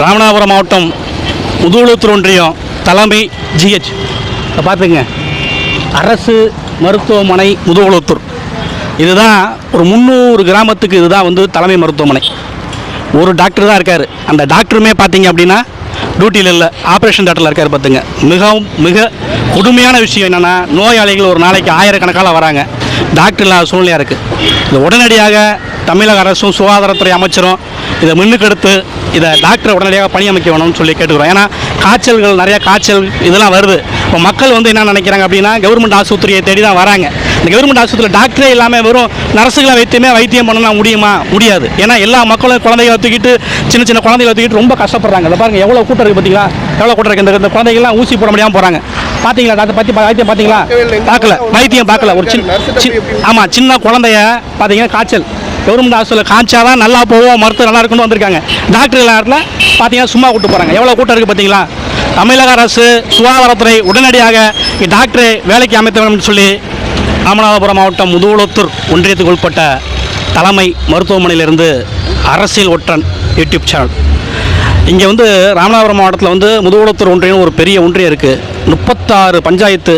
ராமநாதபுரம் மாவட்டம் முதுகுளத்தூர் ஒன்றியம் தலைமை ஜிஹெச் பார்த்துங்க, அரசு மருத்துவமனை முதுகுளத்தூர். இதுதான் ஒரு 300 கிராமத்துக்கு இதுதான் வந்து தலைமை மருத்துவமனை. ஒரு டாக்டர் தான் இருக்கார். அந்த டாக்டருமே பார்த்தீங்க அப்படின்னா டியூட்டியில் இல்லை, ஆப்ரேஷன் தேட்டரில் இருக்கார். பார்த்துங்க, மிக கொடுமையான விஷயம் என்னென்னா, நோயாளிகள் ஒரு நாளைக்கு ஆயிரக்கணக்கால் வராங்க, டாக்டர் இல்லாத சூழ்நிலையாக இருக்குது. இது உடனடியாக தமிழக அரசும் சுகாதாரத்துறை அமைச்சரும் இதை முன்னுக்கெடுத்து இதை டாக்டரை உடனடியாக பணியமைக்க வேணும்னு சொல்லி கேட்டுக்கிறோம். ஏன்னா நிறையா காய்ச்சல் இதெல்லாம் வருது. இப்போ மக்கள் வந்து என்ன நினைக்கிறாங்க அப்படின்னா, கவர்மெண்ட் ஆஸ்பத்திரியை தேடி தான் வராங்க. இந்த கவர்மெண்ட் ஆஸ்பத்திரியில் டாக்டரே இல்லாமல் வெறும் நர்ஸுகளை வைத்தியம் பண்ணணும் முடியாது. ஏன்னா எல்லா மக்களும் குழந்தைகளை தூக்கிட்டு சின்ன குழந்தைகளை தூக்கிட்டு ரொம்ப கஷ்டப்படுறாங்க. அதை பாருங்கள், எவ்வளோ கூட்டம் இருக்குது பார்த்தீங்களா, எவ்வளோ கூட்டம் இருக்குது. இந்த குழந்தைகள்லாம் ஊசி போட முடியாமல் போகிறாங்க. பார்த்தீங்களா டாக்டர் வைத்தியம் பார்த்தீங்களா? வைத்தியம் பார்க்கல. ஒரு சின்ன குழந்தைய பார்த்தீங்கன்னா காய்ச்சல், கவர்மெண்ட் ஹாஸ்பிட்டலில் காய்ச்சாதான் நல்லா போவோம், மருத்துவம் நல்லா இருக்குன்னு வந்திருக்காங்க. டாக்டர் எல்லாத்துல பார்த்தீங்கன்னா சும்மா கூட்டு போகிறாங்க. எவ்வளோ கூட்டம் இருக்குது பார்த்தீங்களா? தமிழக அரசு சுகாதாரத்துறை உடனடியாக டாக்டரை வேலைக்கு அமைத்த வேண்டும் சொல்லி ராமநாதபுரம் மாவட்டம் முதுகுளத்தூர் ஒன்றியத்துக்கு உட்பட்ட தலைமை மருத்துவமனையிலிருந்து அரசியல் ஒற்றன் யூடியூப் சேனல். இங்கே வந்து ராமநாதபுரம் மாவட்டத்தில் வந்து முதுகுளத்தூர் ஒன்றியம் ஒரு பெரிய ஒன்றியம் இருக்குது. 36 பஞ்சாயத்து,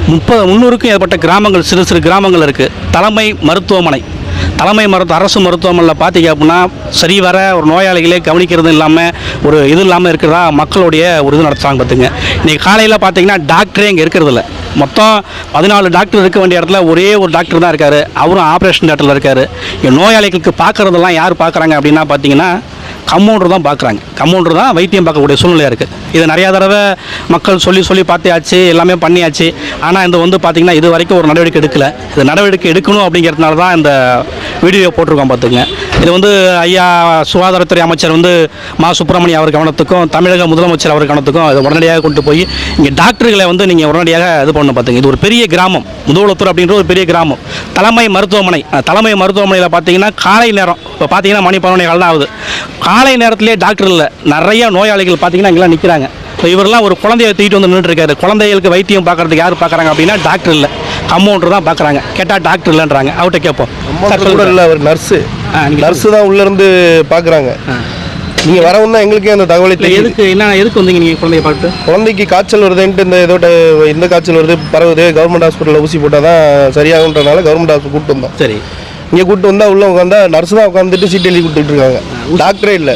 300க்கும் ஏற்பட்ட கிராமங்கள், சிறு கிராமங்கள் இருக்குது. தலைமை அரசு மருத்துவமனையில் பார்த்தீங்க அப்படின்னா சரிவர ஒரு நோயாளிகளே கவனிக்கிறது இல்லாமல் ஒரு இது இல்லாமல் இருக்கிறதா மக்களுடைய ஒரு இது நடத்துகிறாங்க. பார்த்துங்க, இன்றைக்கி காலையில் பார்த்தீங்கன்னா டாக்டரே இங்கே இருக்கிறதில்ல. மொத்தம் 14 டாக்டர் இருக்க வேண்டிய இடத்துல ஒரே ஒரு டாக்டர் தான் இருக்கார். அவரும் ஆப்ரேஷன் தேட்டரில் இருக்கார். நோயாளிகளுக்கு பார்க்குறதெல்லாம் யார் பார்க்குறாங்க அப்படின்னா பார்த்தீங்கன்னா கம்பவுண்டர் தான் பார்க்குறாங்க. கம்பவுண்டர் தான் வைத்தியம் பார்க்கக்கூடிய சூழ்நிலையாக இருக்குது. இதை நிறையா தடவை மக்கள் சொல்லி பார்த்தியாச்சு, எல்லாமே பண்ணியாச்சு. ஆனால் இந்த வந்து பார்த்திங்கன்னா இது வரைக்கும் ஒரு நடவடிக்கை எடுக்கலை. இது நடவடிக்கை எடுக்கணும் அப்படிங்கிறதுனால தான் இந்த வீடியோ போட்டிருக்கோம். பார்த்துங்க, இது வந்து ஐயா சுகாதாரத்துறை அமைச்சர் வந்து மா சுப்பிரமணியம் அவர் கவனத்துக்கும் தமிழக முதலமைச்சர் அவர் கவனத்துக்கும் இதை உடனடியாக கொண்டு போய் இங்கே டாக்டர்களை வந்து நீங்கள் உடனடியாக இது பண்ணணும். பார்த்துங்க, இது ஒரு பெரிய கிராமம், முதுகுளத்தூர் அப்படின்ற ஒரு பெரிய கிராமம். தலைமை மருத்துவமனையில் பார்த்தீங்கன்னா காலை நேரம், இப்போ பார்த்தீங்கன்னா மணி 11:15 தான் ஆகுது. காலை நேரத்திலே டாக்டர் இல்லை, நிறைய நோயாளிகள் பார்த்தீங்கன்னா இங்கெல்லாம் நிற்கிறாங்க. இப்போ இவரெல்லாம் ஒரு குழந்தைய தூக்கிட்டு வந்து நின்றுருக்காரு. குழந்தைகளுக்கு வைத்தியம் பார்க்குறதுக்கு யார் பார்க்குறாங்க அப்படின்னா டாக்டர் இல்லை, கம்பவுண்டர் தான் பார்க்குறாங்க. கேட்டால் டாக்டர் இல்லைன்றாங்க. அவர்கிட்ட கேட்போம். இல்லை, அவர் நர்ஸு தான் உள்ளேருந்து பார்க்குறாங்க. நீங்கள் வரவும் தான் எங்களுக்கே அந்த தகவலை எதுக்கு வந்தீங்க நீங்கள் குழந்தைய பார்த்து? குழந்தைக்கு காய்ச்சல் வருதுன்ட்டு இந்த காய்ச்சல் வருது, பரவுது, கவர்மெண்ட் ஹாஸ்பிட்டலில் ஊசி போட்டால் தான் சரியாகுன்றனால கவர்மெண்ட் ஹாஸ்பிட்டல் கூப்பிட்டு வந்தோம். சரி, இங்கே கூப்பிட்டு வந்தால் உள்ளே உட்காந்தா நர்ஸ் தான் உட்காந்துட்டு சீட் எழுதி கொடுத்துட்டு இருக்காங்க. டாக்டரே இல்லை.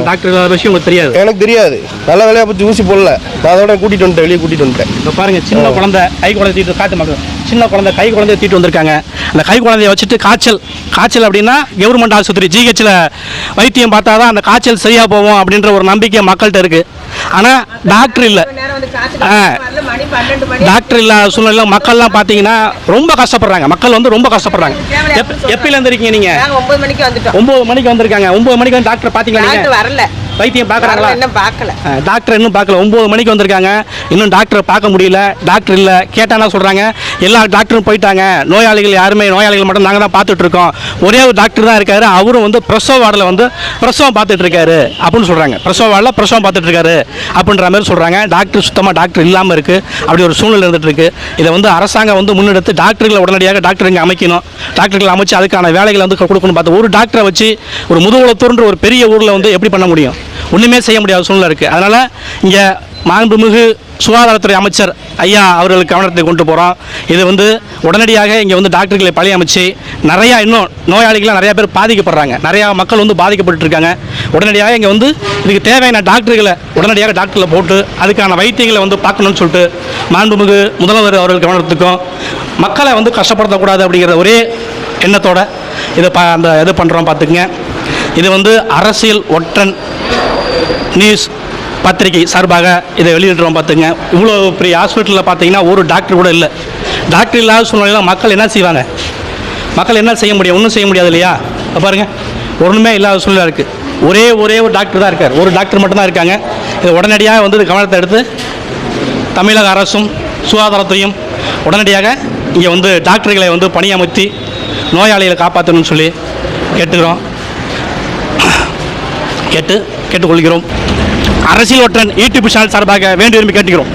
டாக்டர் விஷயம் உங்களுக்கு தெரியாது? எனக்கு தெரியாது. நல்ல வேலையை பற்றி ஊசி போடல. நான் அதோட கூட்டிகிட்டு வந்துட்டேன், வெளியே கூட்டிகிட்டு வந்துட்டேன். இப்போ பாருங்கள், சின்ன குழந்தை கை குழந்தை தீட்டு காட்டு மக்கள், சின்ன குழந்தை கை குழந்தைய தீட்டு வந்திருக்காங்க. அந்த கை குழந்தைய வச்சுட்டு காய்ச்சல் அப்படின்னா கவர்மெண்ட் ஆஸ்பத்திரி ஜிஹெச்சில் வைத்தியம் பார்த்தா தான் அந்த காய்ச்சல் சரியாக போவோம் அப்படின்ற ஒரு நம்பிக்கை மக்கள்கிட்ட இருக்குது. ஆனால் டாக்டர் இல்லை. டாக்டர் இல்லாத சூழ்நிலை மக்கள்லாம் பார்த்தீங்கன்னா ரொம்ப கஷ்டப்படுறாங்க. மக்கள் வந்து ரொம்ப கஷ்டப்படுறாங்க. எப்பயிலேருந்து இருக்கீங்க நீங்கள்? 9 மணிக்கு வந்திருக்காங்க. 9 மணிக்கு வந்து டாக்டர் பார்த்தீங்களா? வரல. வைத்தியம் பார்க்குறாங்களா? இன்னும் பார்க்கல. டாக்டர் இன்னும் பார்க்கல. 9 மணிக்கு வந்திருக்காங்க, இன்னும் டாக்டரை பார்க்க முடியல. டாக்டர் இல்லை. கேட்டானா சொல்கிறாங்க, எல்லா டாக்டரும் போயிட்டாங்க, நோயாளிகள் மட்டும் நாங்கள் தான் பார்த்துட்டு இருக்கோம், ஒரே ஒரு டாக்டர் தான் இருக்காரு, அவரும் வந்து பிரசவ வார்டில் வந்து பிரசவம் பார்த்துட்டு இருக்காரு அப்படின்னு சொல்கிறாங்க. பிரசவ வார்டில் பிரசவம் பார்த்துட்டு இருக்காரு அப்படின்ற மாதிரி சொல்கிறாங்க. சுத்தமாக டாக்டர் இல்லாமல் இருக்குது. அப்படி ஒரு சூழ்நிலை இருந்துட்டு இருக்கு. இதை வந்து அரசாங்கம் வந்து முன்னெடுத்து டாக்டர்களை உடனடியாக டாக்டர் இங்கே அமைக்கணும். டாக்டர்களை அமைச்சு அதுக்கான வேலைகளை வந்து கொடுக்கணும். பார்த்து ஒரு டாக்டரை வச்சு ஒரு முதுகுளத்தூர்ன்ற ஒரு பெரிய ஊரில் வந்து எப்படி பண்ண முடியும்? ஒன்றுமே செய்ய முடியாத சூழ்நிலை இருக்குது. அதனால் இங்கே மாண்புமிகு சுகாதாரத்துறை அமைச்சர் ஐயா அவர்களுக்கு கவனத்தை கொண்டு போகிறோம். இது வந்து உடனடியாக இங்கே வந்து டாக்டர்களை பழி அமைச்சு நிறையா இன்னும் நோயாளிகள்லாம் நிறையா பேர் பாதிக்கப்படுறாங்க. நிறையா மக்கள் வந்து பாதிக்கப்பட்டுருக்காங்க. உடனடியாக இங்கே வந்து இதுக்கு தேவையான டாக்டர்களை உடனடியாக டாக்டரில் போட்டு அதுக்கான வைத்தியங்களை வந்து பார்க்கணும்னு சொல்லிட்டு மாண்புமிகு முதல்வர் அவர்கள் கவனத்துக்கும் மக்களை வந்து கஷ்டப்படுத்தக்கூடாது அப்படிங்கிற ஒரே எண்ணத்தோடு இது பண்ணுறோம். பார்த்துக்குங்க, இது வந்து அரசியல் ஒற்றன் நியூஸ் பத்திரிகை சார்பாக இதை வெளியிடுறோம். பார்த்துங்க, இவ்வளோ பெரிய ஹாஸ்பிட்டலில் பார்த்தீங்கன்னா ஒரு டாக்டர் கூட இல்லை. டாக்டர் இல்லாத சூழ்நிலையில் மக்கள் என்ன செய்வாங்க? மக்கள் என்ன செய்ய முடியும்? ஒன்றும் செய்ய முடியாது இல்லையா? பாருங்கள், ஒன்றுமே இல்லாத சூழ்நிலை இருக்குது. ஒரே ஒரு டாக்டர் தான் இருக்கார். ஒரு டாக்டர் மட்டும்தான் இருக்காங்க. இது உடனடியாக வந்து கவனத்தை எடுத்து தமிழக அரசும் சுகாதாரத்துறையும் உடனடியாக இங்கே வந்து டாக்டர்களை வந்து பணியமர்த்தி நோயாளிகளை காப்பாற்றணும்னு சொல்லி கேட்டுக்கொள்கிறோம். அரசியல் ஒற்றன் யூடியூப் சேனல் சார்பாக வேண்டி விரும்பி கேட்டுக்கிறோம்.